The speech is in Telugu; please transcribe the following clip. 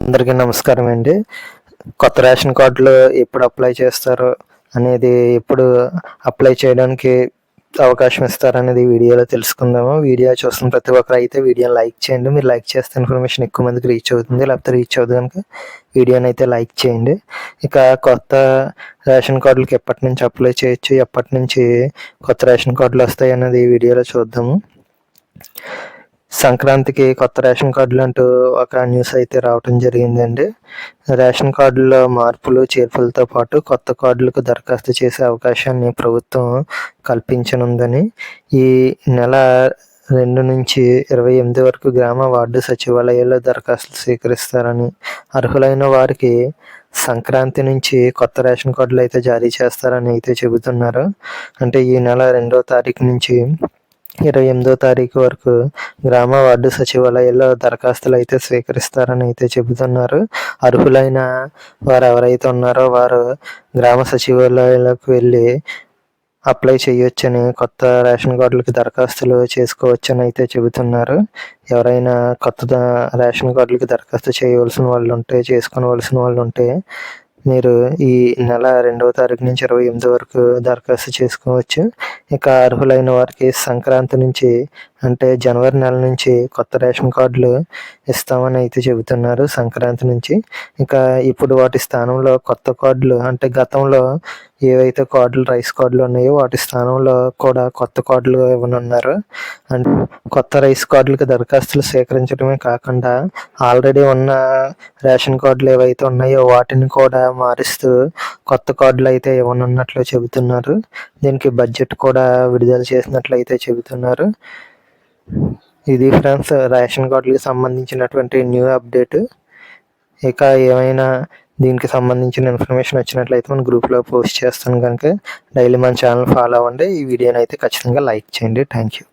అందరికీ నమస్కారం అండి. కొత్త రేషన్ కార్డులు ఎప్పుడు అప్లై చేస్తారో అనేది, ఎప్పుడు అప్లై చేయడానికి అవకాశం ఇస్తారనేది వీడియోలో తెలుసుకుందాము. వీడియో చూస్తున్న ప్రతి ఒక్కరు అయితే వీడియోని లైక్ చేయండి. మీరు లైక్ చేస్తే ఇన్ఫర్మేషన్ ఎక్కువ మందికి రీచ్ అవుతుంది. లేకపోతే రీచ్ అవుతుంది కనుక వీడియోని అయితే లైక్ చేయండి. ఇక కొత్త రేషన్ కార్డులకి ఎప్పటి నుంచి అప్లై చేయొచ్చు, ఎప్పటి నుంచి కొత్త రేషన్ కార్డులు వస్తాయి అన్నది ఈ వీడియోలో చూద్దాము. సంక్రాంతికి కొత్త రేషన్ కార్డులు అంటూ ఒక న్యూస్ అయితే రావటం జరిగిందండి. రేషన్ కార్డుల్లో మార్పులు చేర్పులతో పాటు కొత్త కార్డులకు దరఖాస్తు చేసే అవకాశాన్ని ప్రభుత్వం కల్పించనుందని, ఈ నెల 2 నుంచి 28 వరకు గ్రామ వార్డు సచివాలయాల్లో దరఖాస్తులు స్వీకరిస్తారని, అర్హులైన వారికి సంక్రాంతి నుంచి కొత్త రేషన్ కార్డులు అయితే జారీ చేస్తారని అయితే చెబుతున్నారు. అంటే ఈ నెల 2వ తారీఖు నుంచి 28వ తారీఖు వరకు గ్రామ వార్డు సచివాలయాల్లో దరఖాస్తులు అయితే స్వీకరిస్తారని అయితే చెబుతున్నారు. అర్హులైన వారు ఎవరైతే ఉన్నారో వారు గ్రామ సచివాలయాలకు వెళ్ళి అప్లై చేయొచ్చని, కొత్త రేషన్ కార్డులకి దరఖాస్తులు చేసుకోవచ్చని అయితే చెబుతున్నారు. ఎవరైనా కొత్త రేషన్ కార్డులకి దరఖాస్తు చేయవలసిన వాళ్ళు ఉంటే, చేసుకోవలసిన వాళ్ళు ఉంటే మీరు ఈ నెల 2వ తారీఖు నుంచి 28 వరకు దరఖాస్తు చేసుకోవచ్చు. ఇక అర్హులైన వారికి సంక్రాంతి నుంచి, అంటే జనవరి నెల నుంచి కొత్త రేషన్ కార్డులు ఇస్తామని అయితే చెబుతున్నారు. సంక్రాంతి నుంచి ఇక ఇప్పుడు వాటి స్థానంలో కొత్త కార్డులు, అంటే గతంలో ఏవైతే కార్డులు, రైస్ కార్డులు ఉన్నాయో వాటి స్థానంలో కూడా కొత్త కార్డులు ఇవ్వనున్నారు. అంటే కొత్త రైస్ కార్డులకు దరఖాస్తులు స్వీకరించడమే కాకుండా ఆల్రెడీ ఉన్న రేషన్ కార్డులు ఏవైతే ఉన్నాయో వాటిని కూడా మారుస్తూ కొత్త కార్డులు అయితే ఇవ్వనున్నట్లు చెబుతున్నారు. దీనికి బడ్జెట్ కూడా విడుదల చేసినట్లు అయితే చెబుతున్నారు. ఇది ఫ్రెండ్స్, రేషన్ కార్డులకు సంబంధించినటువంటి న్యూ అప్డేట్. ఇక ఏమైనా దీనికి సంబంధించిన ఇన్ఫర్మేషన్ వచ్చినట్లయితే మన గ్రూప్లో పోస్ట్ చేస్తాను కనుక డైలీ మన ఛానల్ ఫాలో అవ్వండి. ఈ వీడియోని అయితే ఖచ్చితంగా లైక్ చేయండి. Thank you.